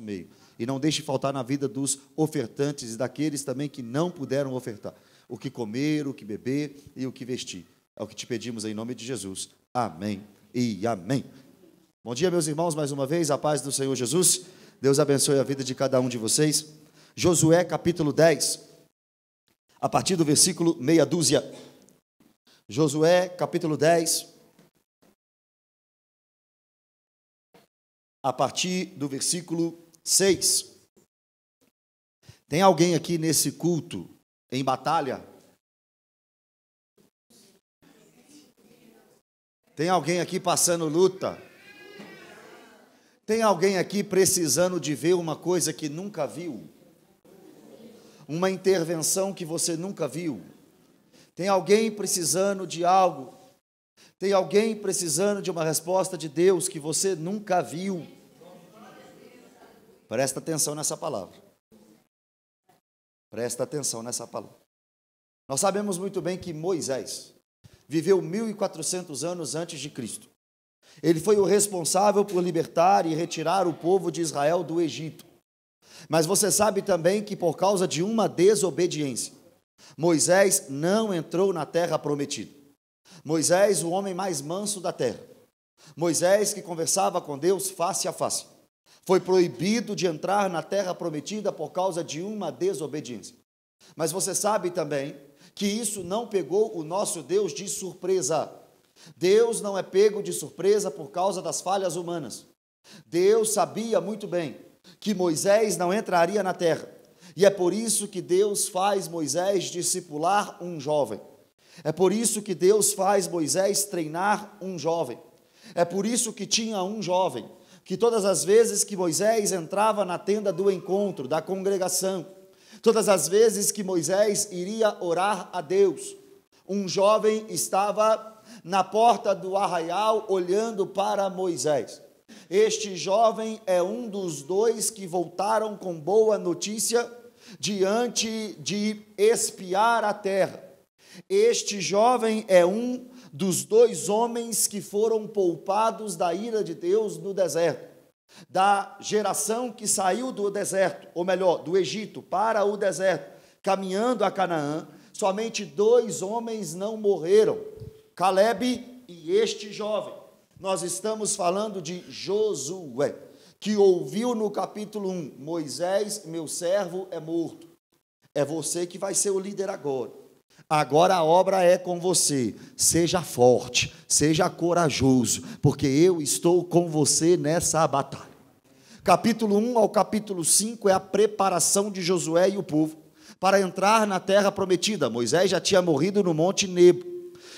meio. E não deixe faltar na vida dos ofertantes e daqueles também que não puderam ofertar. O que comer, o que beber e o que vestir. É o que te pedimos em nome de Jesus. Amém e amém. Bom dia, meus irmãos, mais uma vez, a paz do Senhor Jesus. Deus abençoe a vida de cada um de vocês. Josué, capítulo 10, a partir do versículo meia dúzia. Josué, capítulo 10, a partir do versículo 6. Tem alguém aqui nesse culto em batalha? Tem alguém aqui passando luta? Tem alguém aqui precisando de ver uma coisa que nunca viu? Uma intervenção que você nunca viu? Tem alguém precisando de algo? Tem alguém precisando de uma resposta de Deus que você nunca viu? Presta atenção nessa palavra. Presta atenção nessa palavra. Nós sabemos muito bem que Moisés viveu 1400 anos antes de Cristo. Ele foi o responsável por libertar e retirar o povo de Israel do Egito. Mas você sabe também que por causa de uma desobediência, Moisés não entrou na terra prometida. Moisés, o homem mais manso da terra. Moisés, que conversava com Deus face a face, foi proibido de entrar na terra prometida por causa de uma desobediência. Mas você sabe também que isso não pegou o nosso Deus de surpresa. Deus não é pego de surpresa por causa das falhas humanas. Deus sabia muito bem que Moisés não entraria na terra. E é por isso que Deus faz Moisés discipular um jovem. É por isso que Deus faz Moisés treinar um jovem. É por isso que tinha um jovem, que todas as vezes que Moisés entrava na tenda do encontro, da congregação, todas as vezes que Moisés iria orar a Deus, um jovem estava na porta do arraial olhando para Moisés. Este jovem é um dos dois que voltaram com boa notícia diante de espiar a terra. Este jovem é um dos dois homens que foram poupados da ira de Deus no deserto. Da geração que saiu do deserto, ou melhor, do Egito para o deserto, caminhando a Canaã, somente dois homens não morreram, Calebe e este jovem. Nós estamos falando de Josué, que ouviu no capítulo 1, Moisés, meu servo, é morto. É você que vai ser o líder agora. Agora a obra é com você. Seja forte, seja corajoso, porque eu estou com você nessa batalha. Capítulo 1 ao capítulo 5 é a preparação de Josué e o povo para entrar na terra prometida. Moisés já tinha morrido no Monte Nebo.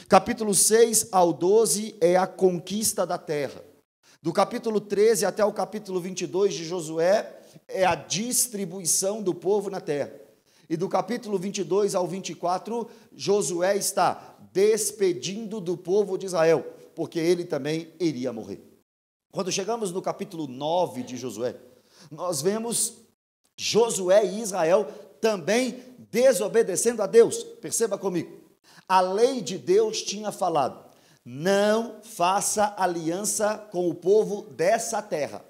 Capítulo 6 ao 12 é a conquista da terra. Do capítulo 13 até o capítulo 22 de Josué é a distribuição do povo na terra. E do capítulo 22 ao 24, Josué está despedindo do povo de Israel, porque ele também iria morrer. Quando chegamos no capítulo 9 de Josué, nós vemos Josué e Israel também desobedecendo a Deus. Perceba comigo. A lei de Deus tinha falado: não faça aliança com o povo dessa terra.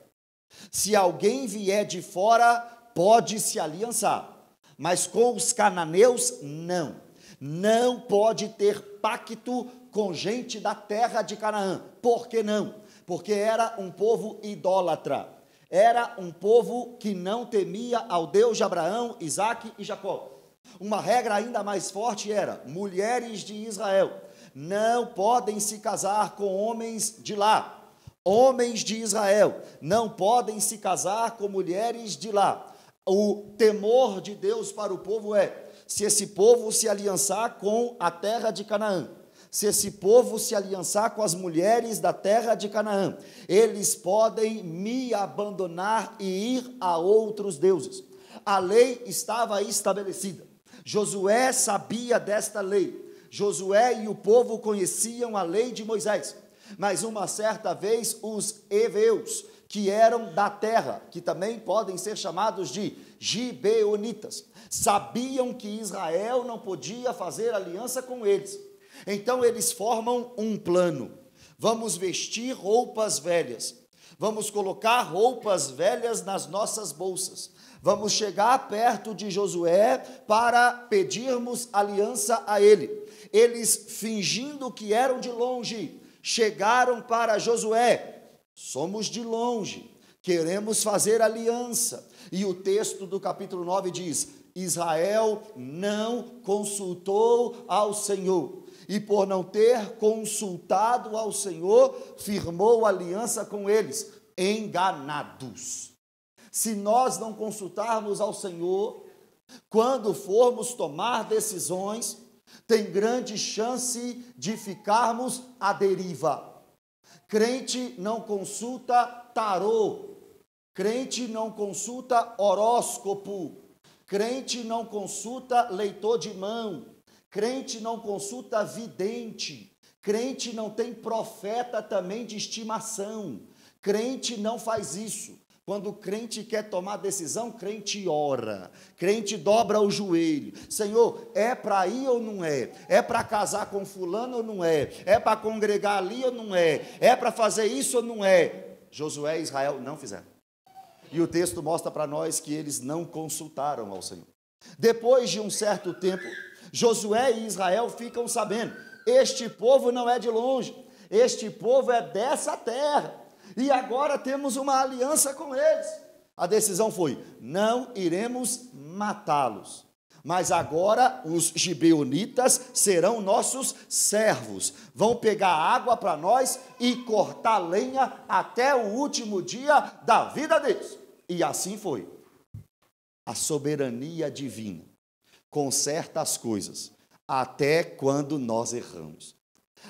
Se alguém vier de fora, pode se aliançar, mas com os cananeus, não. Não pode ter pacto com gente da terra de Canaã. Por que não? Porque era um povo idólatra. Era um povo que não temia ao Deus de Abraão, Isaque e Jacó. Uma regra ainda mais forte era: mulheres de Israel não podem se casar com homens de lá. Homens de Israel não podem se casar com mulheres de lá. O temor de Deus para o povo é: se esse povo se aliançar com a terra de Canaã, se esse povo se aliançar com as mulheres da terra de Canaã, eles podem me abandonar e ir a outros deuses. A lei estava estabelecida. Josué sabia desta lei. Josué e o povo conheciam a lei de Moisés. Mas uma certa vez os heveus, que eram da terra, que também podem ser chamados de gibeonitas, sabiam que Israel não podia fazer aliança com eles. Então eles formam um plano: vamos vestir roupas velhas, vamos colocar roupas velhas nas nossas bolsas, vamos chegar perto de Josué para pedirmos aliança a ele. Eles, fingindo que eram de longe, chegaram para Josué: somos de longe, queremos fazer aliança. E o texto do capítulo 9 diz: Israel não consultou ao Senhor, e por não ter consultado ao Senhor, firmou aliança com eles, enganados. Se nós não consultarmos ao Senhor, quando formos tomar decisões, tem grande chance de ficarmos à deriva. Crente não consulta tarô, crente não consulta horóscopo, crente não consulta leitor de mão, crente não consulta vidente, crente não tem profeta também de estimação, crente não faz isso. Quando o crente quer tomar decisão, crente ora, crente dobra o joelho: Senhor, é para ir ou não é? É para casar com fulano ou não é? É para congregar ali ou não é? É para fazer isso ou não é? Josué e Israel não fizeram. E o texto mostra para nós que eles não consultaram ao Senhor. Depois de um certo tempo, Josué e Israel ficam sabendo: este povo não é de longe, este povo é dessa terra. E agora temos uma aliança com eles. A decisão foi: não iremos matá-los, mas agora os gibeonitas serão nossos servos, vão pegar água para nós e cortar lenha até o último dia da vida deles. E assim foi. A soberania divina conserta as coisas até quando nós erramos.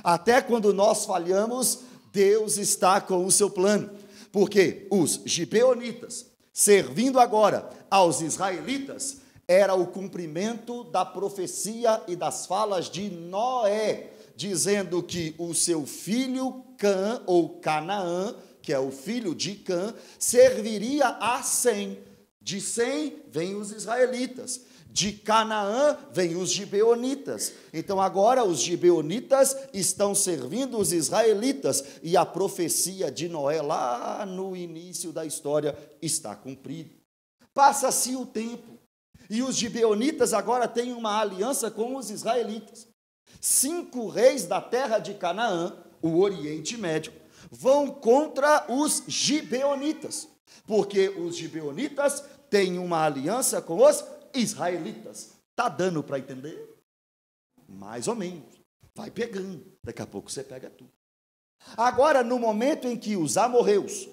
Até quando nós falhamos, Deus está com o seu plano, porque os gibeonitas, servindo agora aos israelitas, era o cumprimento da profecia e das falas de Noé, dizendo que o seu filho Cã, ou Canaã, que é o filho de Cã, serviria a Sem. De Sem vêm os israelitas, de Canaã vêm os gibeonitas. Então agora os gibeonitas estão servindo os israelitas, e a profecia de Noé lá no início da história está cumprida. Passa-se o tempo, e os gibeonitas agora têm uma aliança com os israelitas. 5 reis da terra de Canaã, o Oriente Médio, vão contra os gibeonitas, porque os gibeonitas têm uma aliança com os israelitas. Está dando para entender? Mais ou menos. Vai pegando. Daqui a pouco você pega tudo. Agora, no momento em que os amorreus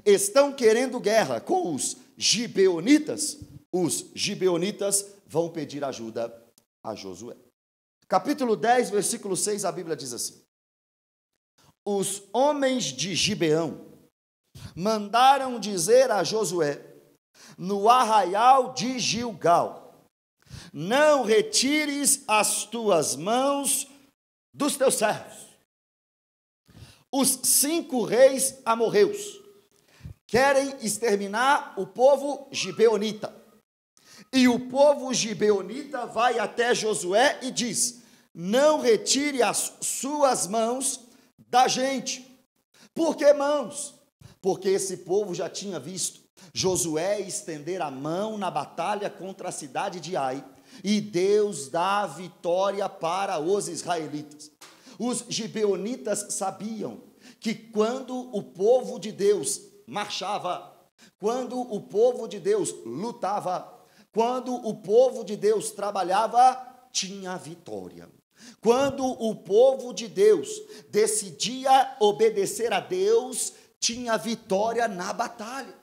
estão querendo guerra com os gibeonitas vão pedir ajuda a Josué. Capítulo 10, versículo 6, a Bíblia diz assim: os homens de Gibeão mandaram dizer a Josué, no arraial de Gilgal: não retires as tuas mãos dos teus servos. Os 5 reis amorreus querem exterminar o povo gibeonita. E o povo gibeonita vai até Josué e diz: não retire as suas mãos da gente. Por que mãos? Porque esse povo já tinha visto Josué estender a mão na batalha contra a cidade de Ai, e Deus dá a vitória para os israelitas. Os gibeonitas sabiam que quando o povo de Deus marchava, quando o povo de Deus lutava, quando o povo de Deus trabalhava, tinha vitória. Quando o povo de Deus decidia obedecer a Deus, tinha vitória na batalha.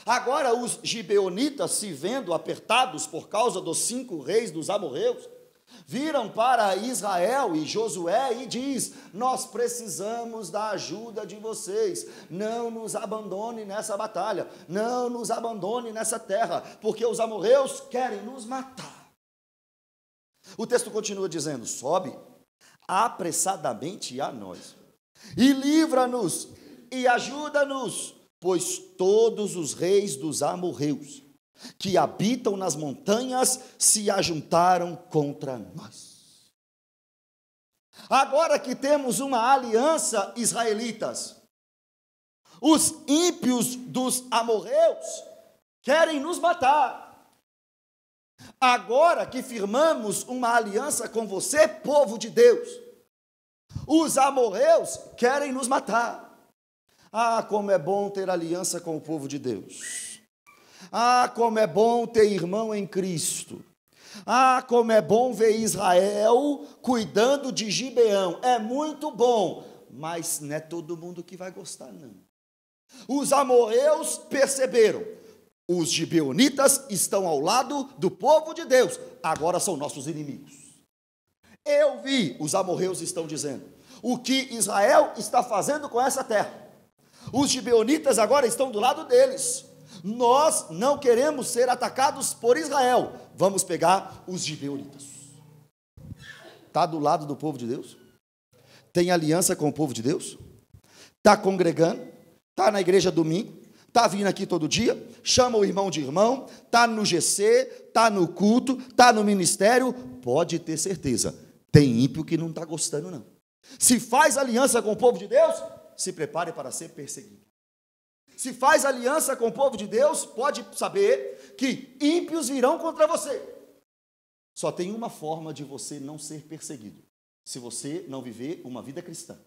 Agora os gibeonitas, se vendo apertados por causa dos 5 reis dos amorreus, viram para Israel e Josué e diz: nós precisamos da ajuda de vocês, não nos abandone nessa batalha, não nos abandone nessa terra, porque os amorreus querem nos matar. O texto continua dizendo: sobe apressadamente a nós, e livra-nos, e ajuda-nos, pois todos os reis dos amorreus que habitam nas montanhas se ajuntaram contra nós. Agora que temos uma aliança, israelitas, Os ímpios dos amorreus querem nos matar. Agora que firmamos uma aliança com você, povo de Deus, os amorreus querem nos matar. Ah, como é bom ter aliança com o povo de Deus. Ah, como é bom ter irmão em Cristo. Ah, como é bom ver Israel cuidando de Gibeão. É muito bom, mas não é todo mundo que vai gostar, não. Os amorreus perceberam. Os gibeonitas estão ao lado do povo de Deus. Agora são nossos inimigos. Eu vi, os amorreus estão dizendo, o que Israel está fazendo com essa terra. Os gibeonitas agora estão do lado deles. Nós não queremos ser atacados por Israel. Vamos pegar os gibeonitas. Está do lado do povo de Deus? Tem aliança com o povo de Deus? Está congregando? Está na igreja domingo? Está vindo aqui todo dia? Chama o irmão de irmão? Está no GC? Está no culto? Está no ministério? Pode ter certeza. Tem ímpio que não está gostando, não. Se faz aliança com o povo de Deus, se prepare para ser perseguido. Se faz aliança com o povo de Deus, pode saber que ímpios virão contra você. Só tem uma forma de você não ser perseguido: se você não viver uma vida cristã.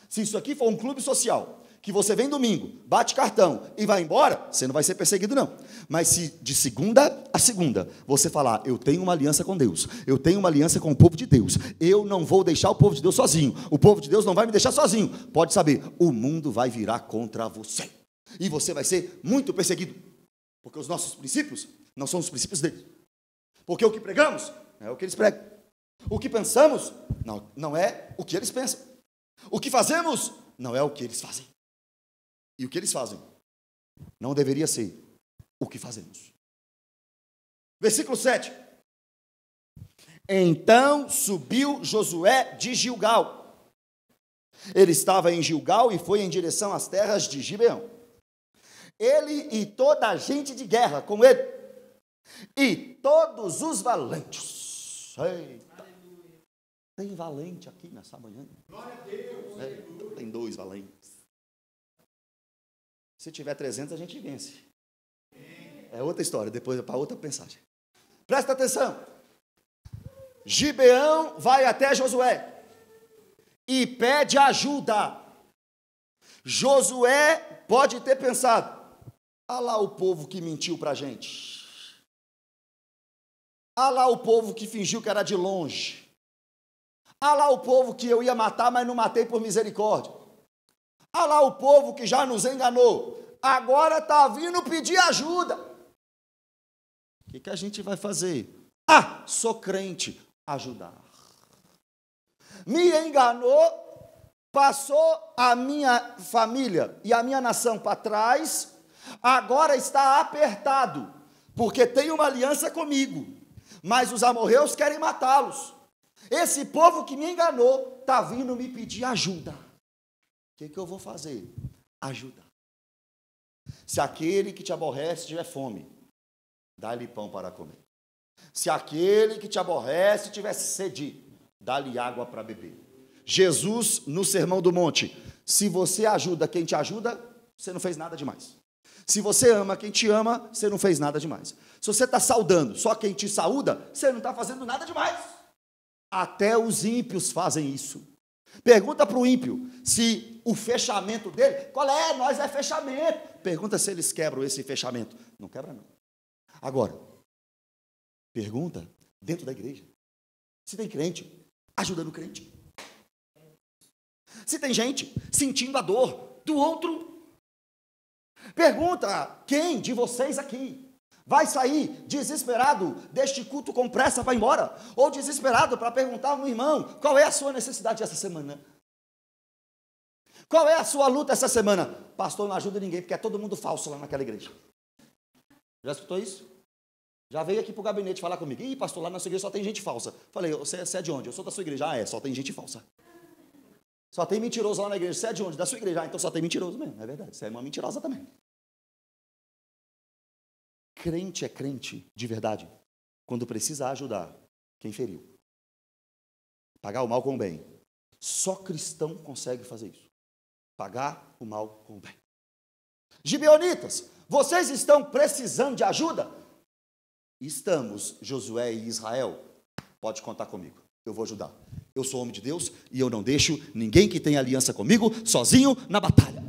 Se isso aqui for um clube social, que você vem domingo, bate cartão e vai embora, você não vai ser perseguido, não. Mas se de segunda a segunda você falar, eu tenho uma aliança com Deus, eu tenho uma aliança com o povo de Deus, eu não vou deixar o povo de Deus sozinho, o povo de Deus não vai me deixar sozinho, pode saber, o mundo vai virar contra você. E você vai ser muito perseguido. Porque os nossos princípios não são os princípios deles. Porque o que pregamos não é o que eles pregam. O que pensamos não é o que eles pensam. O que fazemos não é o que eles fazem. E o que eles fazem não deveria ser o que fazemos. Versículo 7. Então subiu Josué de Gilgal. Ele estava em Gilgal e foi em direção às terras de Gibeão. Ele e toda a gente de guerra com ele. E todos os valentes. Eita. Tem valente aqui nessa manhã? Glória a Deus. Tem 2 valentes. Se tiver 300, a gente vence. É outra história, depois para outra mensagem. Presta atenção. Gibeão vai até Josué e pede ajuda. Josué pode ter pensado, olha lá o povo que mentiu para a gente. Olha lá o povo que fingiu que era de longe. Olha lá o povo que eu ia matar, mas não matei por misericórdia. Olha lá o povo que já nos enganou. Agora está vindo pedir ajuda. O que a gente vai fazer? Ah, sou crente. Ajudar. Me enganou, passou a minha família e a minha nação para trás, agora está apertado, porque tem uma aliança comigo, mas os amorreus querem matá-los. Esse povo que me enganou está vindo me pedir ajuda. O que eu vou fazer? Ajuda. Se aquele que te aborrece tiver fome, dá-lhe pão para comer. Se aquele que te aborrece tiver sede, dá-lhe água para beber. Jesus, no Sermão do Monte, se você ajuda quem te ajuda, você não fez nada demais. Se você ama quem te ama, você não fez nada demais. Se você está saudando só quem te saúda, você não está fazendo nada demais. Até os ímpios fazem isso. Pergunta para o ímpio se o fechamento dele, qual é? Nós é fechamento. Pergunta se eles quebram esse fechamento. Não quebra, não. Agora, pergunta dentro da igreja se tem crente ajudando o crente. Se tem gente sentindo a dor do outro. Pergunta quem de vocês aqui vai sair desesperado deste culto com pressa para ir embora? Ou desesperado para perguntar ao irmão, qual é a sua necessidade essa semana? Qual é a sua luta essa semana? Pastor, não ajuda ninguém, porque é todo mundo falso lá naquela igreja. Já escutou isso? Já veio aqui para o gabinete falar comigo. Ih, pastor, lá na sua igreja só tem gente falsa. Falei, você é de onde? Eu sou da sua igreja. Ah, só tem gente falsa. Só tem mentiroso lá na igreja. Você é de onde? Da sua igreja. Ah, então só tem mentiroso mesmo. É verdade, você é uma mentirosa também. Crente é crente de verdade quando precisa ajudar quem feriu. Pagar o mal com o bem. Só cristão consegue fazer isso. Pagar o mal com o bem. Gibeonitas, vocês estão precisando de ajuda? Estamos, Josué e Israel. Pode contar comigo, eu vou ajudar. Eu sou homem de Deus e eu não deixo ninguém que tem aliança comigo sozinho na batalha.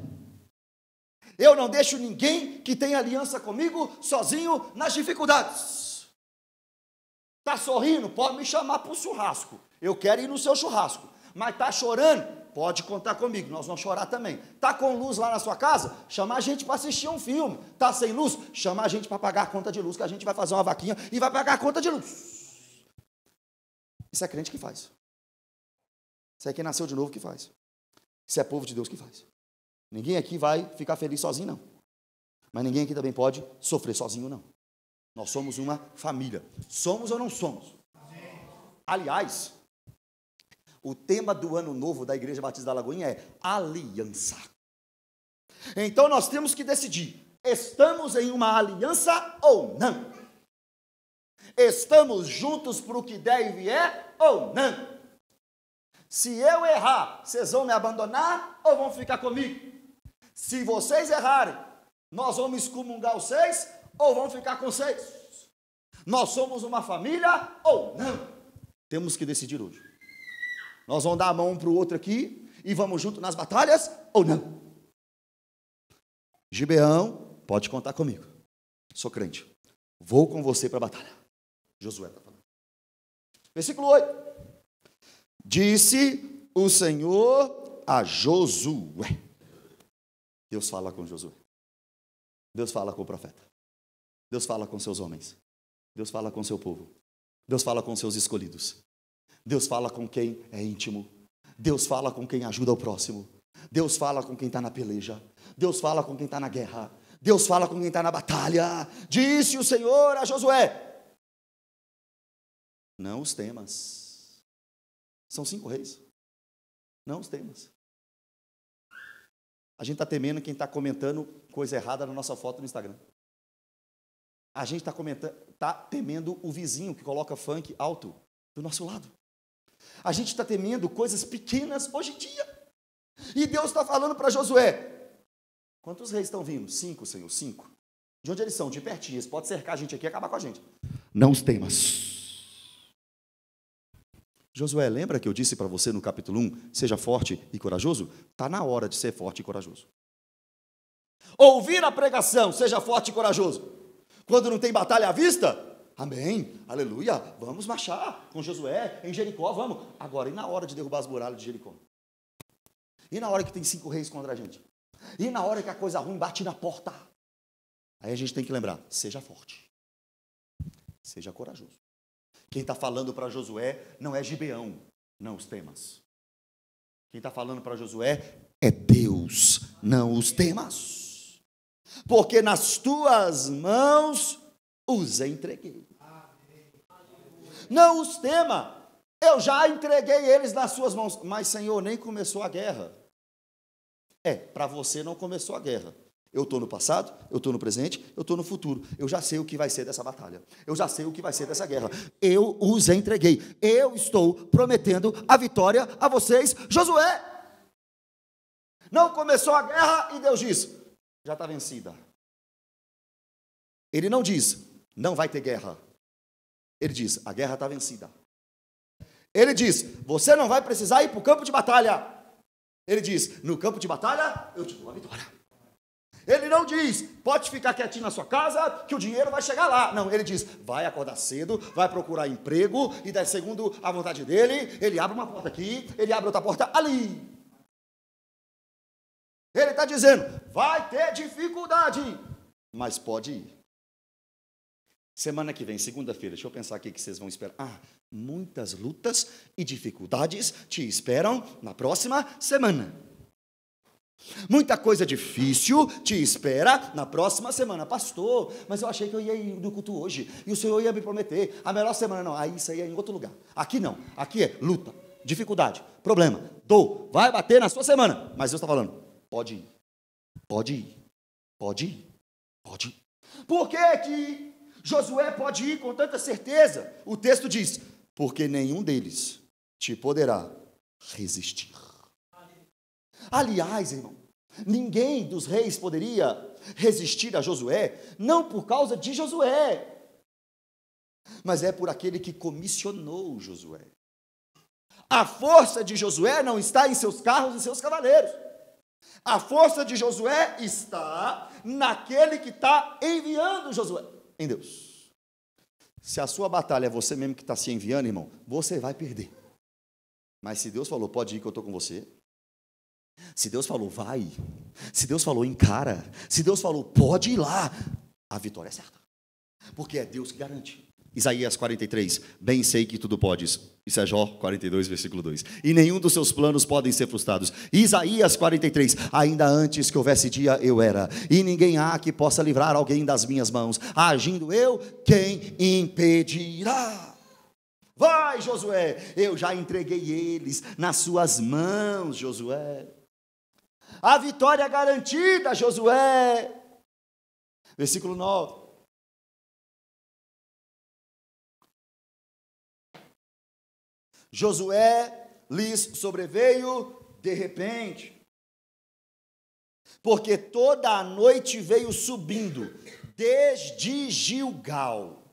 Eu não deixo ninguém que tem aliança comigo sozinho nas dificuldades. Está sorrindo? Pode me chamar para o churrasco. Eu quero ir no seu churrasco. Mas está chorando? Pode contar comigo, nós vamos chorar também. Está com luz lá na sua casa? Chama a gente para assistir um filme. Está sem luz? Chama a gente para pagar a conta de luz, que a gente vai fazer uma vaquinha e vai pagar a conta de luz. Isso é crente que faz. Isso é quem nasceu de novo que faz. Isso é povo de Deus que faz. Ninguém aqui vai ficar feliz sozinho, não. Mas ninguém aqui também pode sofrer sozinho, não. Nós somos uma família. Somos ou não somos? Aliás, o tema do ano novo da Igreja Batista da Lagoinha é aliança. Então nós temos que decidir, estamos em uma aliança ou não? Estamos juntos para o que der e vier ou não? Se eu errar, vocês vão me abandonar ou vão ficar comigo? Se vocês errarem, nós vamos excomungar vocês ou vão ficar com vocês? Nós somos uma família ou não? Temos que decidir hoje. Nós vamos dar a mão um para o outro aqui e vamos junto nas batalhas ou não? Gibeão, pode contar comigo. Sou crente. Vou com você para a batalha. Josué está falando. Versículo 8. Disse o Senhor a Josué. Deus fala com Josué. Deus fala com o profeta. Deus fala com seus homens. Deus fala com seu povo. Deus fala com seus escolhidos. Deus fala com quem é íntimo. Deus fala com quem ajuda o próximo. Deus fala com quem está na peleja. Deus fala com quem está na guerra. Deus fala com quem está na batalha. Disse o Senhor a Josué: não os temas. São 5 reis. Não os temas. A gente está temendo quem está comentando coisa errada na nossa foto no Instagram. A gente está temendo o vizinho que coloca funk alto do nosso lado. A gente está temendo coisas pequenas hoje em dia. E Deus está falando para Josué: quantos reis estão vindo? 5, Senhor, 5. De onde eles são? De pertinho. Eles podem cercar a gente aqui e acabar com a gente. Não os temas. Josué, lembra que eu disse para você no capítulo 1, seja forte e corajoso? Está na hora de ser forte e corajoso. Ouvir a pregação, seja forte e corajoso. Quando não tem batalha à vista, amém, aleluia, vamos marchar com Josué em Jericó, vamos. Agora, e na hora de derrubar as muralhas de Jericó? E na hora que tem 5 reis contra a gente? E na hora que a coisa ruim bate na porta? Aí a gente tem que lembrar, seja forte, seja corajoso. Quem está falando para Josué não é Gibeão, não os temas. Quem está falando para Josué é Deus, não os temas. Porque nas tuas mãos os entreguei. Não os tema, eu já entreguei eles nas suas mãos. Mas, Senhor, nem começou a guerra. Para você não começou a guerra. Eu estou no passado, eu estou no presente, eu estou no futuro. Eu já sei o que vai ser dessa batalha. Eu já sei o que vai ser dessa guerra. Eu os entreguei. Eu estou prometendo a vitória a vocês, Josué. Não começou a guerra e Deus diz: já está vencida. Ele não diz, não vai ter guerra. Ele diz, a guerra está vencida. Ele diz, você não vai precisar ir para o campo de batalha. Ele diz, no campo de batalha, eu te dou a vitória. Ele não diz, pode ficar quietinho na sua casa, que o dinheiro vai chegar lá. Não, ele diz, vai acordar cedo, vai procurar emprego, e daí, segundo a vontade dele, ele abre uma porta aqui, ele abre outra porta ali. Ele está dizendo, vai ter dificuldade, mas pode ir. Semana que vem, segunda-feira, deixa eu pensar aqui que vocês vão esperar. Muitas lutas e dificuldades te esperam na próxima semana. Muita coisa difícil te espera na próxima semana. Pastor, mas eu achei que eu ia ir no culto hoje, e o Senhor ia me prometer a melhor semana. Não, aí isso aí é em outro lugar. Aqui não, aqui é luta, dificuldade, problema, dor, vai bater na sua semana. Mas Deus está falando, pode ir, pode ir, pode ir, pode ir. Por que Josué pode ir com tanta certeza? O texto diz, porque nenhum deles te poderá resistir. Aliás, irmão, Ninguém dos reis poderia resistir a Josué, não por causa de Josué, mas é por aquele que comissionou Josué. A força de Josué não está em seus carros e seus cavaleiros. A força de Josué está naquele que está enviando Josué, em Deus. Se a sua batalha é você mesmo que está se enviando, irmão, você vai perder. Mas se Deus falou, pode ir que eu estou com você. Se Deus falou, vai. Se Deus falou, encara. Se Deus falou, pode ir lá. A vitória é certa. Porque é Deus que garante. Isaías 43, bem sei que tudo podes. Isso é Jó 42, versículo 2. E nenhum dos seus planos podem ser frustrados. Isaías 43, ainda antes que houvesse dia eu era, e ninguém há que possa livrar alguém das minhas mãos. Agindo eu, quem impedirá? Vai, Josué, eu já entreguei eles nas suas mãos, Josué. A vitória garantida, Josué. Versículo 9. Josué lhes sobreveio de repente, porque toda a noite veio subindo, desde Gilgal.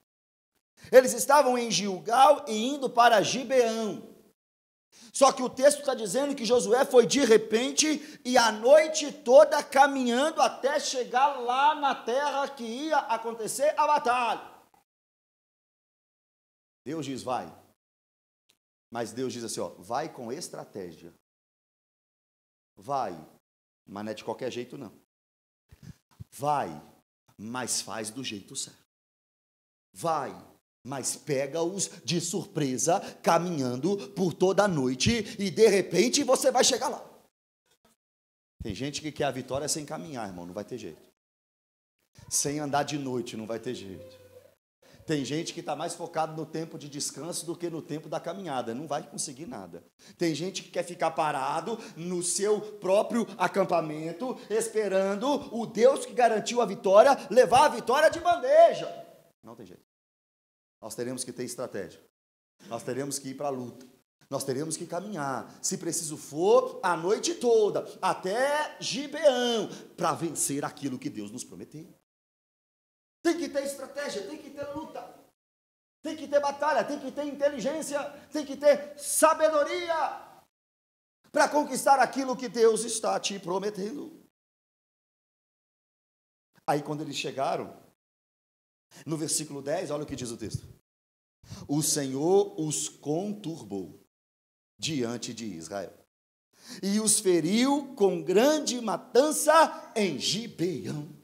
Eles estavam em Gilgal e indo para Gibeão. Só que o texto está dizendo que Josué foi de repente e a noite toda caminhando até chegar lá na terra que ia acontecer a batalha. Deus diz, vai. Mas Deus diz assim, ó, vai com estratégia. Vai, mas não é de qualquer jeito não. Vai, mas faz do jeito certo. Vai, mas pega-os de surpresa, caminhando por toda a noite, e de repente você vai chegar lá. Tem gente que quer a vitória sem caminhar, irmão, não vai ter jeito. Sem andar de noite, não vai ter jeito. Tem gente que está mais focado no tempo de descanso do que no tempo da caminhada, não vai conseguir nada. Tem gente que quer ficar parado no seu próprio acampamento, esperando o Deus que garantiu a vitória, levar a vitória de bandeja. Não tem jeito. Nós teremos que ter estratégia. Nós teremos que ir para a luta. Nós teremos que caminhar, se preciso for, a noite toda, até Gibeão, para vencer aquilo que Deus nos prometeu. Tem que ter estratégia, tem que ter luta, tem que ter batalha, tem que ter inteligência, tem que ter sabedoria para conquistar aquilo que Deus está te prometendo. Aí quando eles chegaram, no versículo 10, olha o que diz o texto. O Senhor os conturbou diante de Israel e os feriu com grande matança em Gibeão.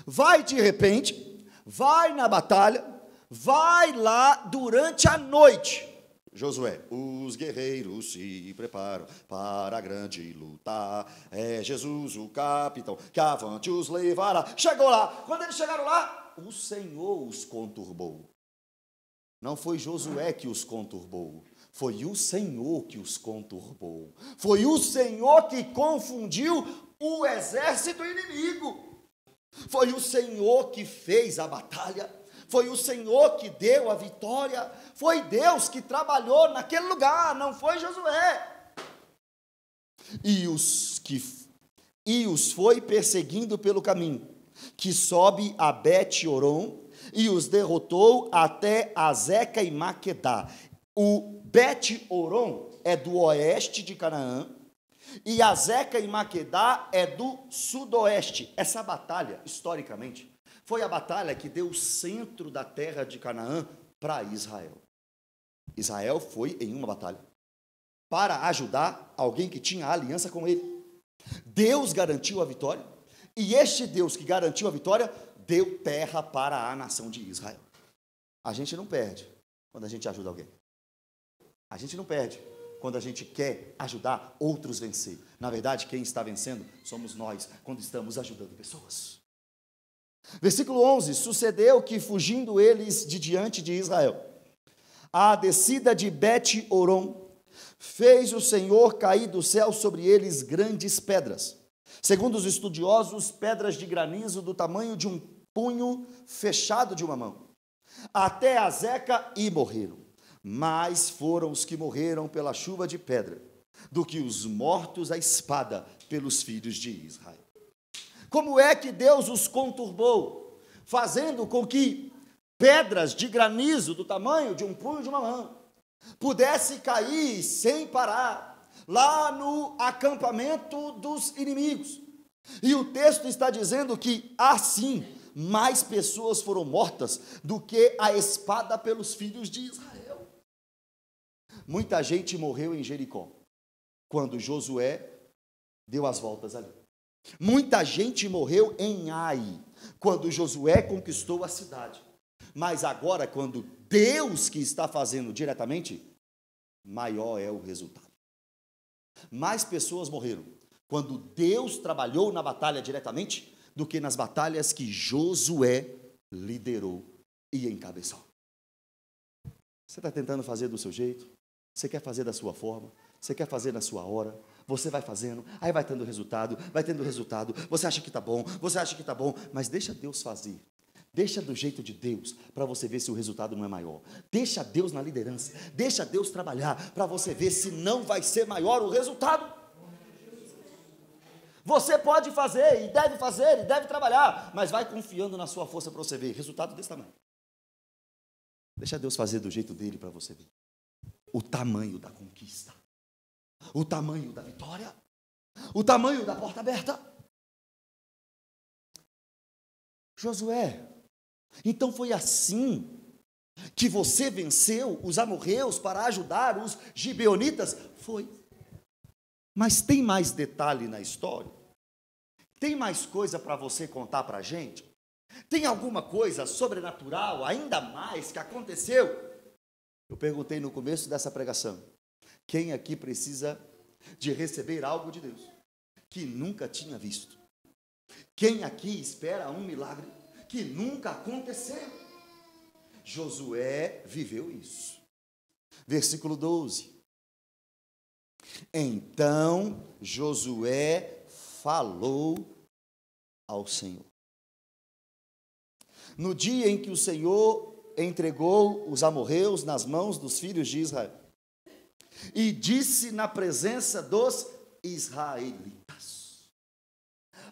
Vai de repente, vai na batalha, vai lá durante a noite. Josué, os guerreiros se preparam para a grande luta. É Jesus o capitão que avante os levará. Chegou lá, quando eles chegaram lá, o Senhor os conturbou. Não foi Josué que os conturbou, foi o Senhor que os conturbou. Foi o Senhor que confundiu o exército inimigo. Foi o Senhor que fez a batalha, foi o Senhor que deu a vitória, foi Deus que trabalhou naquele lugar, não foi Josué. E os foi perseguindo pelo caminho, que sobe a Bet-Oron, e os derrotou até Azeca e Maquedá. O Bet-Oron é do oeste de Canaã, e Azeca e Maquedá é do sudoeste. Essa batalha, historicamente, foi a batalha que deu o centro da terra de Canaã para Israel. Israel foi em uma batalha para ajudar alguém que tinha aliança com ele. Deus garantiu a vitória, e este Deus que garantiu a vitória, deu terra para a nação de Israel. A gente não perde quando a gente ajuda alguém. A gente não perde quando a gente quer ajudar outros a vencer. Na verdade, quem está vencendo somos nós, quando estamos ajudando pessoas. Versículo 11, sucedeu que, fugindo eles de diante de Israel, a descida de Bet-Oron, fez o Senhor cair do céu sobre eles grandes pedras. Segundo os estudiosos, pedras de granizo do tamanho de um punho fechado de uma mão, até Azeca, e morreram. Mas foram os que morreram pela chuva de pedra, do que os mortos à espada pelos filhos de Israel. Como é que Deus os conturbou? Fazendo com que pedras de granizo do tamanho de um punho de uma mão pudesse cair sem parar lá no acampamento dos inimigos. E o texto está dizendo que assim mais pessoas foram mortas do que a espada pelos filhos de Israel. Muita gente morreu em Jericó quando Josué deu as voltas ali. Muita gente morreu em Ai quando Josué conquistou a cidade. Mas agora, quando Deus que está fazendo diretamente, maior é o resultado. Mais pessoas morreram quando Deus trabalhou na batalha diretamente do que nas batalhas que Josué liderou e encabeçou. Você está tentando fazer do seu jeito? Você quer fazer da sua forma? Você quer fazer na sua hora? Você vai fazendo, aí vai tendo resultado, você acha que está bom, mas deixa Deus fazer. Deixa do jeito de Deus, para você ver se o resultado não é maior. Deixa Deus na liderança, deixa Deus trabalhar, para você ver se não vai ser maior o resultado. Você pode fazer, e deve trabalhar, mas vai confiando na sua força para você ver, resultado desse tamanho. Deixa Deus fazer do jeito dele para você ver o tamanho da conquista, o tamanho da vitória, o tamanho da porta aberta. Josué, então foi assim que você venceu os amorreus para ajudar os gibeonitas? Foi. Mas tem mais detalhe na história? Tem mais coisa para você contar para a gente? Tem alguma coisa sobrenatural, ainda mais, que aconteceu? Eu perguntei no começo dessa pregação, quem aqui precisa de receber algo de Deus que nunca tinha visto? Quem aqui espera um milagre que nunca aconteceu? Josué viveu isso. Versículo 12. Então Josué falou ao Senhor. No dia em que o Senhor entregou os amorreus nas mãos dos filhos de Israel, e disse na presença dos israelitas.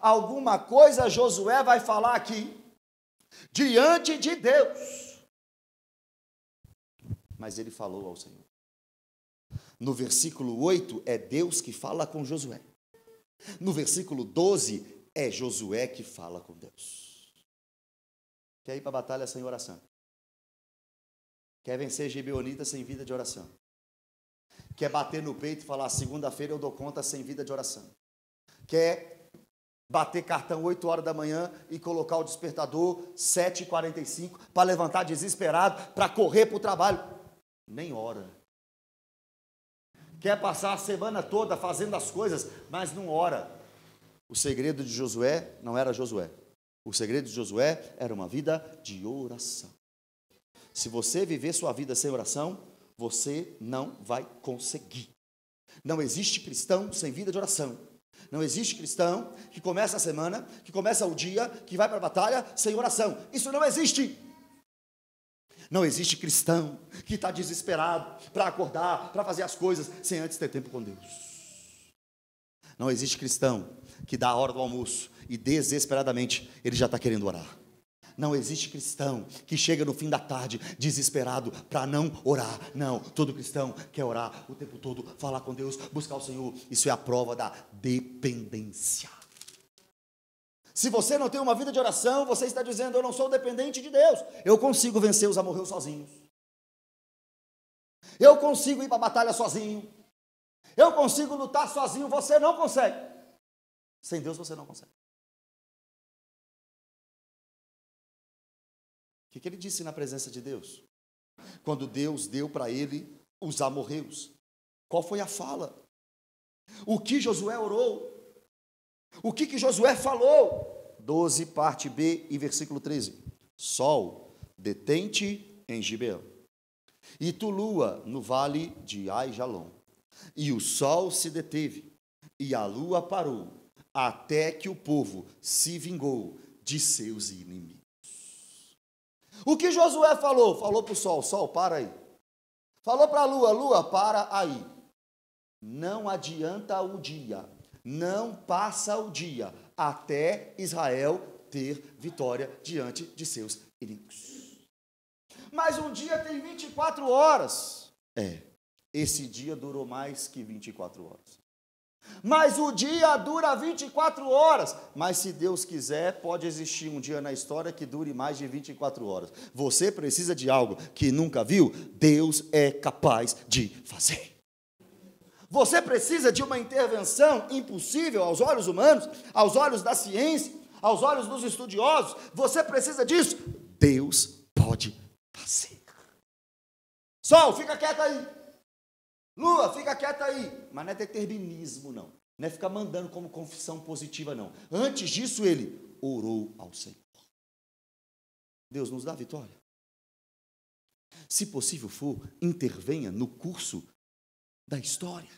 Alguma coisa Josué vai falar aqui, diante de Deus. Mas ele falou ao Senhor. No versículo 8, é Deus que fala com Josué. No versículo 12, é Josué que fala com Deus. Quer ir para a batalha sem oração? Quer vencer gibeonita sem vida de oração? Quer bater no peito e falar, segunda-feira eu dou conta sem vida de oração? Quer bater cartão 8 horas da manhã e colocar o despertador 7h45 para levantar desesperado, para correr para o trabalho? Nem ora. Quer passar a semana toda fazendo as coisas, mas não ora. O segredo de Josué não era Josué. O segredo de Josué era uma vida de oração. Se você viver sua vida sem oração, você não vai conseguir. Não existe cristão sem vida de oração. Não existe cristão que começa a semana, que começa o dia, que vai para a batalha sem oração. Isso não existe. Não existe cristão que está desesperado para acordar, para fazer as coisas, sem antes ter tempo com Deus. Não existe cristão que dá a hora do almoço e desesperadamente ele já está querendo orar. Não existe cristão que chega no fim da tarde desesperado para não orar. Não, todo cristão quer orar o tempo todo, falar com Deus, buscar o Senhor. Isso é a prova da dependência. Se você não tem uma vida de oração, você está dizendo, eu não sou dependente de Deus. Eu consigo vencer os amorreus sozinhos. Eu consigo ir para a batalha sozinho. Eu consigo lutar sozinho. Você não consegue. Sem Deus você não consegue. O que ele disse na presença de Deus? Quando Deus deu para ele os amorreus. Qual foi a fala? O que Josué orou? O que Josué falou? 12, parte B e versículo 13. Sol, detente em Gibeão, e tu, lua, no vale de Ai-Jalon. E o sol se deteve, e a lua parou, até que o povo se vingou de seus inimigos. O que Josué falou? Falou para o sol, sol, para aí. Falou para a lua, lua, para aí. Não adianta o dia, não passa o dia, até Israel ter vitória diante de seus inimigos. Mas um dia tem 24 horas. Esse dia durou mais que 24 horas. Mas o dia dura 24 horas. Mas se Deus quiser, pode existir um dia na história que dure mais de 24 horas. Você precisa de algo que nunca viu? Deus é capaz de fazer. Você precisa de uma intervenção impossível aos olhos humanos, aos olhos da ciência, aos olhos dos estudiosos. Você precisa disso? Deus pode fazer. Sol, fica quieto aí. Lua, fica quieta aí. Mas não é determinismo, não. Não é ficar mandando como confissão positiva, não. Antes disso, ele orou ao Senhor. Deus nos dá vitória. Se possível for, intervenha no curso da história.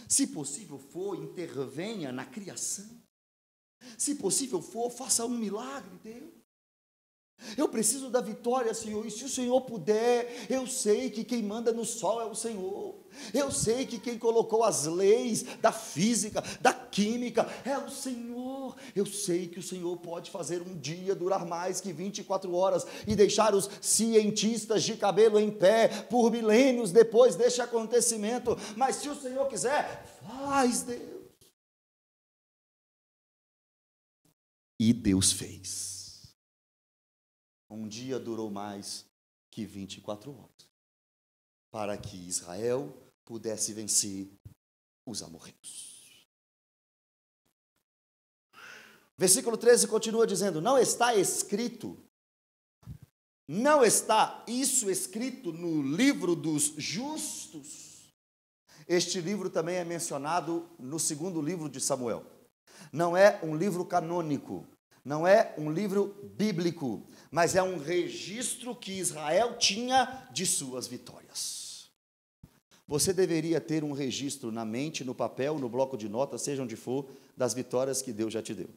Se possível for, intervenha na criação. Se possível for, faça um milagre, Deus. Eu preciso da vitória, Senhor, e se o Senhor puder, eu sei que quem manda no sol é o Senhor, eu sei que quem colocou as leis da física, da química, é o Senhor, eu sei que o Senhor pode fazer um dia durar mais que 24 horas, e deixar os cientistas de cabelo em pé, por milênios depois deste acontecimento, mas se o Senhor quiser, faz, Deus. E Deus fez. Um dia durou mais que 24 horas, para que Israel pudesse vencer os amorreus. Versículo 13 continua dizendo: não está escrito, não está isso escrito no livro dos justos. Este livro também é mencionado no segundo livro de Samuel. Não é um livro canônico, não é um livro bíblico, mas é um registro que Israel tinha de suas vitórias. Você deveria ter um registro na mente, no papel, no bloco de notas, seja onde for, das vitórias que Deus já te deu.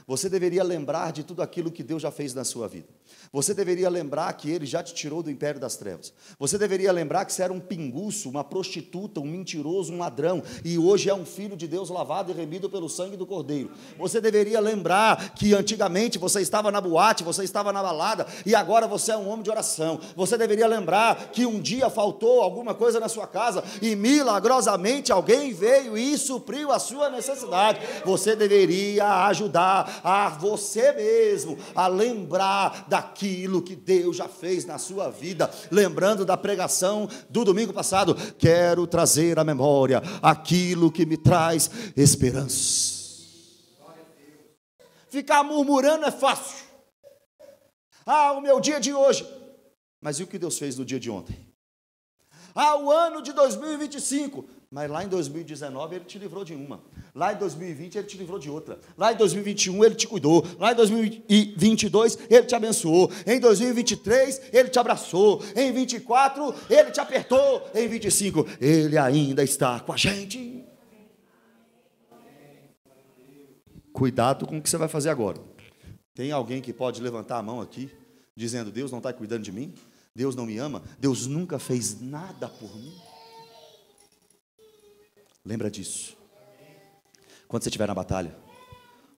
Você deveria lembrar de tudo aquilo que Deus já fez na sua vida. Você deveria lembrar que Ele já te tirou do império das trevas. Você deveria lembrar que você era um pinguço, uma prostituta, um mentiroso, um ladrão, e hoje é um filho de Deus lavado e remido pelo sangue do Cordeiro. Você deveria lembrar que antigamente você estava na boate, você estava na balada, e agora você é um homem de oração. Você deveria lembrar que um dia faltou alguma coisa na sua casa, e milagrosamente alguém veio e supriu a sua necessidade. Você deveria ajudar a você mesmo a lembrar daquilo que Deus já fez na sua vida. Lembrando da pregação do domingo passado, quero trazer à memória aquilo que me traz esperança. Ficar murmurando é fácil. O meu dia de hoje. Mas e o que Deus fez no dia de ontem? O ano de 2025. Mas lá em 2019 Ele te livrou de uma. Lá em 2020 Ele te livrou de outra. Lá em 2021 Ele te cuidou. Lá em 2022 Ele te abençoou. Em 2023 Ele te abraçou. Em 24 Ele te apertou. Em 25 Ele ainda está com a gente. Cuidado com o que você vai fazer agora. Tem alguém que pode levantar a mão aqui, dizendo: Deus não está cuidando de mim? Deus não me ama? Deus nunca fez nada por mim? Lembra disso. Quando você estiver na batalha,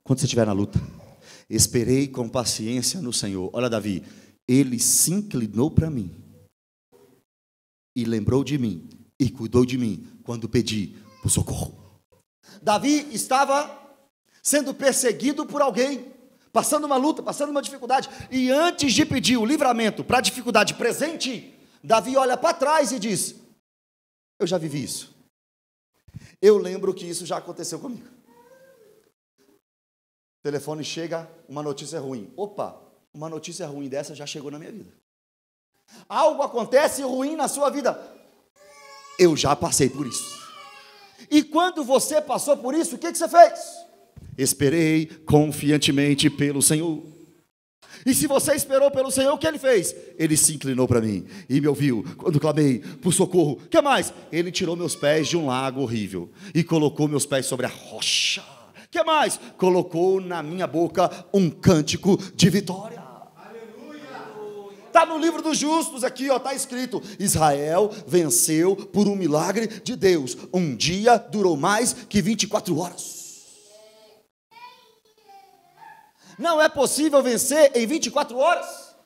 quando você estiver na luta, esperei com paciência no Senhor. Olha, Davi, Ele se inclinou para mim e lembrou de mim e cuidou de mim quando pedi por socorro. Davi estava sendo perseguido por alguém, passando uma luta, passando uma dificuldade, e antes de pedir o livramento para a dificuldade presente, Davi olha para trás e diz: eu já vivi isso. Eu lembro que isso já aconteceu comigo. O telefone chega, uma notícia ruim. Opa, uma notícia ruim dessa já chegou na minha vida. Algo acontece ruim na sua vida. Eu já passei por isso. E quando você passou por isso, o que você fez? Esperei confiantemente pelo Senhor. E se você esperou pelo Senhor, o que Ele fez? Ele se inclinou para mim e me ouviu quando clamei por socorro. O que mais? Ele tirou meus pés de um lago horrível e colocou meus pés sobre a rocha. O que mais? Colocou na minha boca um cântico de vitória. Está no livro dos justos aqui, ó, está escrito: Israel venceu por um milagre de Deus. Um dia durou mais que 24 horas. Não é possível vencer em 24 horas.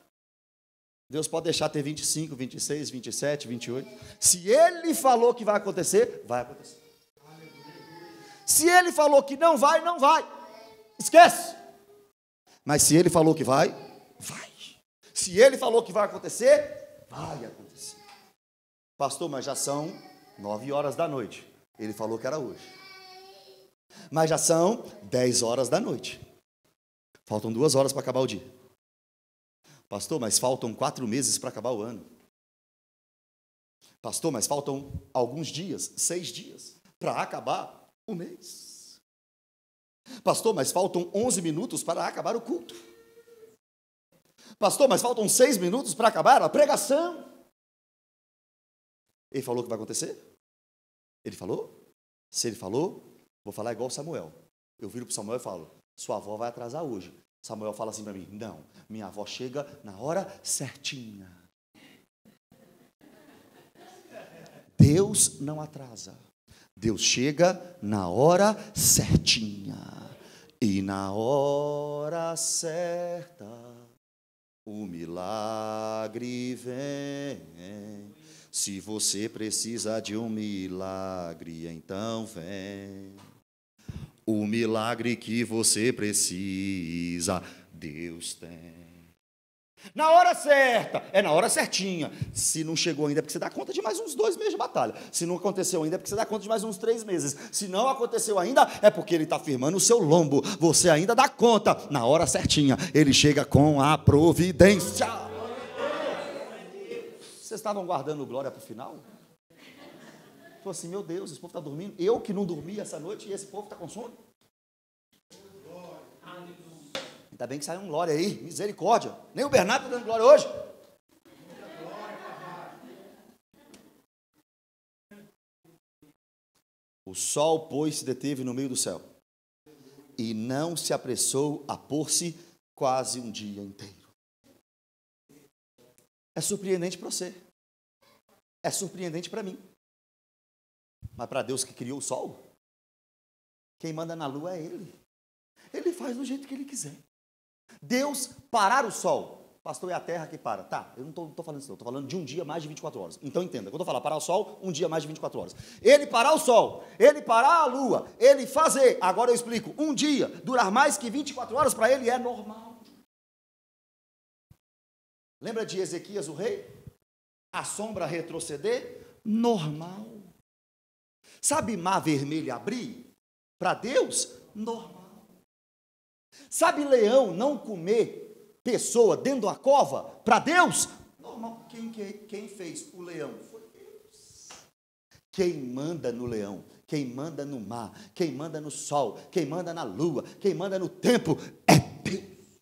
Deus pode deixar ter 25, 26, 27, 28. Se Ele falou que vai acontecer, vai acontecer. Se Ele falou que não vai, não vai. Esquece. Mas se Ele falou que vai, vai. Se Ele falou que vai acontecer, vai acontecer. Pastor, mas já são 9 horas da noite. Ele falou que era hoje. Mas já são 10 horas da noite. Faltam 2 horas para acabar o dia. Pastor, mas faltam 4 meses para acabar o ano. Pastor, mas faltam alguns dias, 6 dias, para acabar o mês. Pastor, mas faltam 11 minutos para acabar o culto. Pastor, mas faltam 6 minutos para acabar a pregação. Ele falou que vai acontecer? Ele falou? Se ele falou, vou falar igual Samuel. Eu viro para Samuel e falo: sua avó vai atrasar hoje. Samuel fala assim para mim: não, minha avó chega na hora certinha. Deus não atrasa. Deus chega na hora certinha. E na hora certa o milagre vem. Se você precisa de um milagre, então vem. O milagre que você precisa, Deus tem. Na hora certa, é na hora certinha. Se não chegou ainda, é porque você dá conta de mais uns 2 meses de batalha. Se não aconteceu ainda, é porque você dá conta de mais uns 3 meses. Se não aconteceu ainda, é porque Ele está firmando o seu lombo. Você ainda dá conta. Na hora certinha, Ele chega com a providência. Vocês estavam guardando glória para o final? Falei assim: meu Deus, esse povo está dormindo. Eu que não dormi essa noite e esse povo está com sono. Ainda bem que saiu um glória aí, misericórdia. Nem o Bernardo está dando glória hoje. O sol, pois, se deteve no meio do céu e não se apressou a pôr-se quase um dia inteiro. É surpreendente para você. É surpreendente para mim. Mas para Deus que criou o sol, quem manda na lua é Ele. Ele faz do jeito que Ele quiser. Deus parar o sol. Pastor, é a terra que para. Tá, eu não estou falando isso não. Estou falando de um dia mais de 24 horas. Então entenda, quando eu falar parar o sol, um dia mais de 24 horas. Ele parar o sol, Ele parar a lua, Ele fazer, agora eu explico, um dia durar mais que 24 horas, para Ele é normal. Lembra de Ezequias, o rei? A sombra retroceder? Normal. Sabe mar vermelho abrir? Para Deus, normal. Sabe leão não comer pessoa dentro da cova? Para Deus, normal. Quem fez o leão? Foi Deus. Quem manda no leão, quem manda no mar, quem manda no sol, quem manda na lua, quem manda no tempo, é Deus.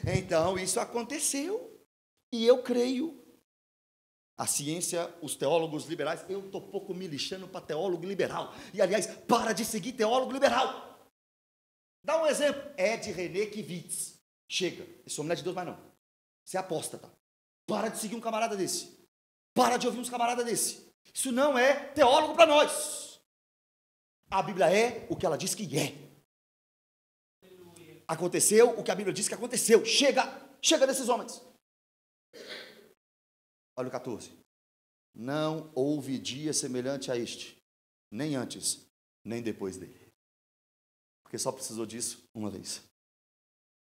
Então isso aconteceu. E eu creio. A ciência, os teólogos liberais, eu estou pouco me lixando para teólogo liberal. E, aliás, para de seguir teólogo liberal. Dá um exemplo. Ed René Kivitz. Chega. Esse homem não é de Deus mais não. Você é apóstata. Para de seguir um camarada desse. Para de ouvir uns camaradas desse. Isso não é teólogo para nós. A Bíblia é o que ela diz que é. Aconteceu o que a Bíblia diz que aconteceu. Chega desses homens. Olha o 14. Não houve dia semelhante a este, nem antes, nem depois dele. Porque só precisou disso uma vez.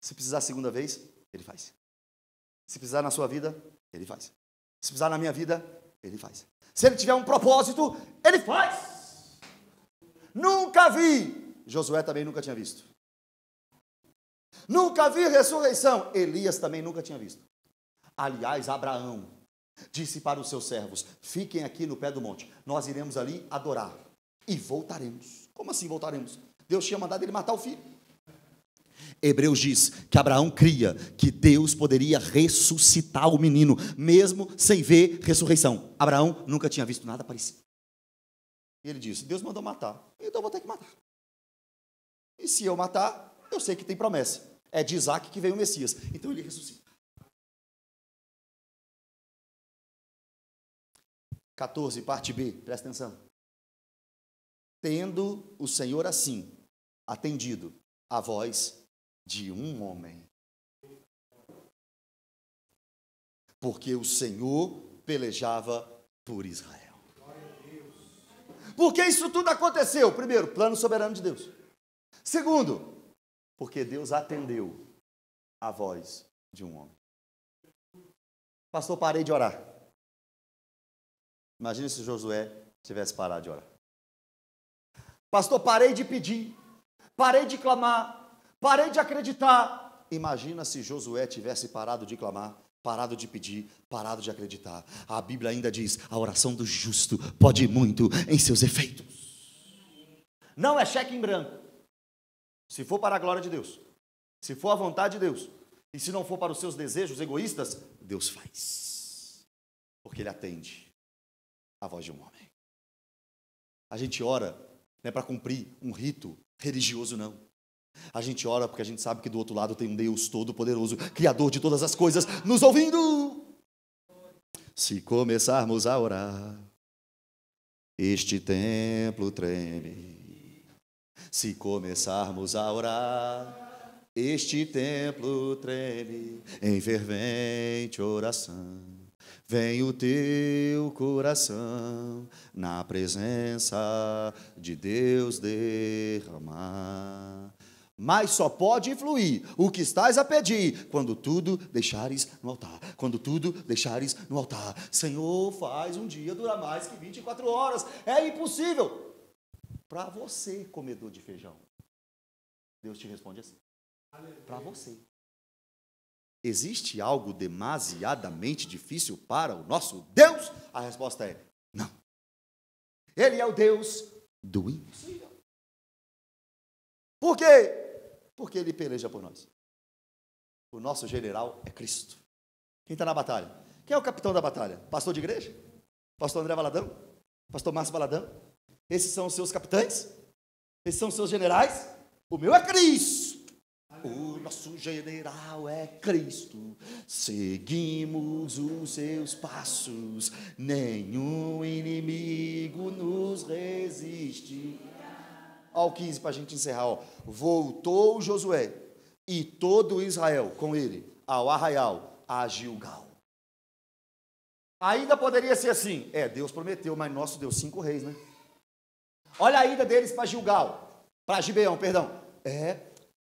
Se precisar a segunda vez, Ele faz. Se precisar na sua vida, Ele faz. Se precisar na minha vida, Ele faz. Se Ele tiver um propósito, Ele faz. Nunca vi. Josué também nunca tinha visto. Nunca vi ressurreição. Elias também nunca tinha visto. Aliás, Abraão disse para os seus servos: fiquem aqui no pé do monte, nós iremos ali adorar e voltaremos. Como assim voltaremos? Deus tinha mandado ele matar o filho. Hebreus diz que Abraão cria que Deus poderia ressuscitar o menino, mesmo sem ver ressurreição. Abraão nunca tinha visto nada parecido. E ele disse: Deus mandou matar, então eu vou ter que matar. E se eu matar, eu sei que tem promessa. É de Isaac que veio o Messias. Então ele ressuscita. 14, parte B, presta atenção. Tendo o Senhor assim atendido a voz de um homem. Porque o Senhor pelejava por Israel. Por que isso tudo aconteceu? Primeiro, plano soberano de Deus. Segundo, porque Deus atendeu a voz de um homem. Pastor, parei de orar. Imagina se Josué tivesse parado de orar. Pastor, parei de pedir, parei de clamar, parei de acreditar. Imagina se Josué tivesse parado de clamar, parado de pedir, parado de acreditar. A Bíblia ainda diz, a oração do justo pode muito em seus efeitos. Não é cheque em branco. Se for para a glória de Deus, se for a vontade de Deus, e se não for para os seus desejos egoístas, Deus faz. Porque Ele atende a voz de um homem. A gente ora não é para cumprir um rito religioso, não. A gente ora porque a gente sabe que do outro lado tem um Deus todo-poderoso, Criador de todas as coisas, nos ouvindo. Se começarmos a orar, este templo treme. Se começarmos a orar, este templo treme em fervente oração. Vem o teu coração na presença de Deus derramar. Mas só pode fluir o que estás a pedir quando tudo deixares no altar. Quando tudo deixares no altar. Senhor, faz um dia durar mais que 24 horas. É impossível. Para você, comedor de feijão, Deus te responde assim. Para você. Existe algo demasiadamente difícil para o nosso Deus? A resposta é não. Ele é o Deus do impossível. Por quê? Porque Ele peleja por nós. O nosso general é Cristo. Quem está na batalha? Quem é o capitão da batalha? Pastor de igreja? Pastor André Valadão? Pastor Márcio Valadão? Esses são os seus capitães? Esses são os seus generais? O meu é Cristo. O nosso general é Cristo, seguimos os seus passos, nenhum inimigo nos resiste. Ao 15, para a gente encerrar, ó. Voltou Josué e todo Israel com ele ao arraial, a Gilgal. Ainda poderia ser assim, Deus prometeu, mas nosso deu 5 reis, né? Olha a ida deles para Gilgal, para Gibeão, perdão.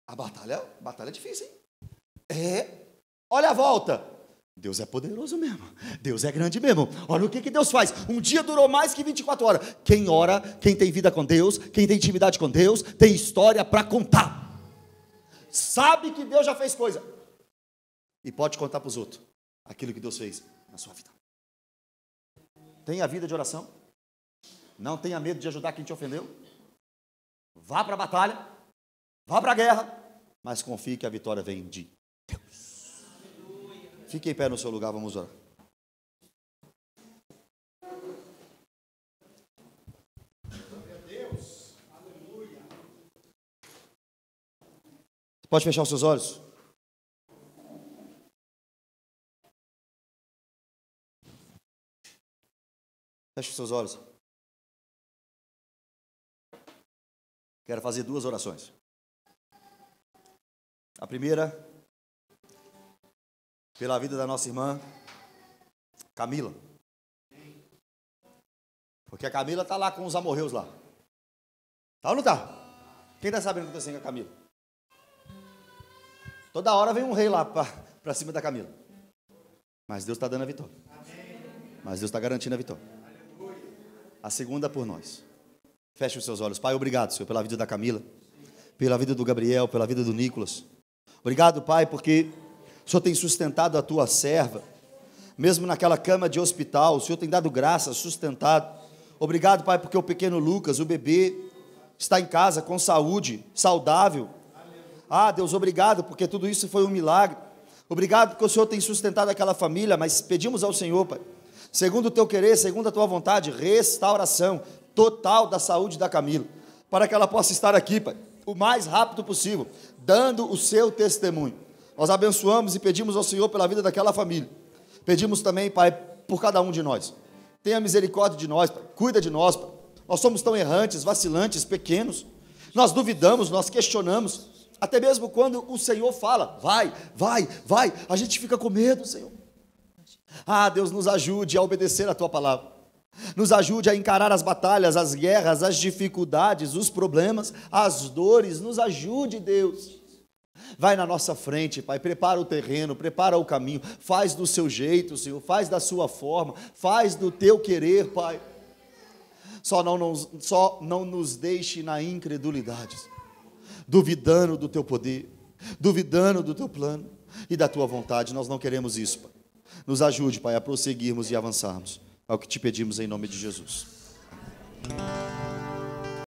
A batalha é difícil, hein? Olha a volta. Deus é poderoso mesmo. Deus é grande mesmo. Olha o que Deus faz. Um dia durou mais que 24 horas. Quem ora, quem tem vida com Deus, quem tem intimidade com Deus, tem história para contar. Sabe que Deus já fez coisa. E pode contar para os outros aquilo que Deus fez na sua vida. Tenha vida de oração. Não tenha medo de ajudar quem te ofendeu. Vá para a batalha. Vá para a guerra, mas confie que a vitória vem de Deus. Fique em pé no seu lugar, vamos orar. Você pode fechar os seus olhos? Feche os seus olhos. Quero fazer 2 orações. A primeira, pela vida da nossa irmã Camila. Porque a Camila está lá com os amorreus lá. Tá ou não tá? Quem está sabendo o que está acontecendo com a Camila? Toda hora vem um rei lá para cima da Camila. Mas Deus está dando a vitória. Mas Deus está garantindo a vitória. A segunda por nós. Feche os seus olhos. Pai, obrigado, Senhor, pela vida da Camila, pela vida do Gabriel, pela vida do Nicolas. Obrigado, Pai, porque o Senhor tem sustentado a tua serva, mesmo naquela cama de hospital, o Senhor tem dado graça, sustentado. Obrigado, Pai, porque o pequeno Lucas, o bebê, está em casa com saúde, saudável. Deus, obrigado, porque tudo isso foi um milagre. Obrigado porque o Senhor tem sustentado aquela família, mas pedimos ao Senhor, Pai, segundo o teu querer, segundo a tua vontade, restauração total da saúde da Camila, para que ela possa estar aqui, Pai, o mais rápido possível, dando o seu testemunho. Nós abençoamos e pedimos ao Senhor pela vida daquela família. Pedimos também, Pai, por cada um de nós. Tenha misericórdia de nós, Pai. Cuida de nós, Pai. Nós somos tão errantes, vacilantes, pequenos. Nós duvidamos, nós questionamos. Até mesmo quando o Senhor fala, vai, vai, vai, a gente fica com medo, Senhor. Ah, Deus, nos ajude a obedecer a Tua palavra. Nos ajude a encarar as batalhas, as guerras, as dificuldades, os problemas, as dores. Nos ajude, Deus. Vai na nossa frente, Pai, prepara o terreno, prepara o caminho, faz do seu jeito, Senhor, faz da sua forma, faz do teu querer, Pai. Só não nos deixe na incredulidade, duvidando do teu poder, duvidando do teu plano e da tua vontade. Nós não queremos isso, Pai. Nos ajude, Pai, a prosseguirmos e avançarmos. É o que te pedimos em nome de Jesus.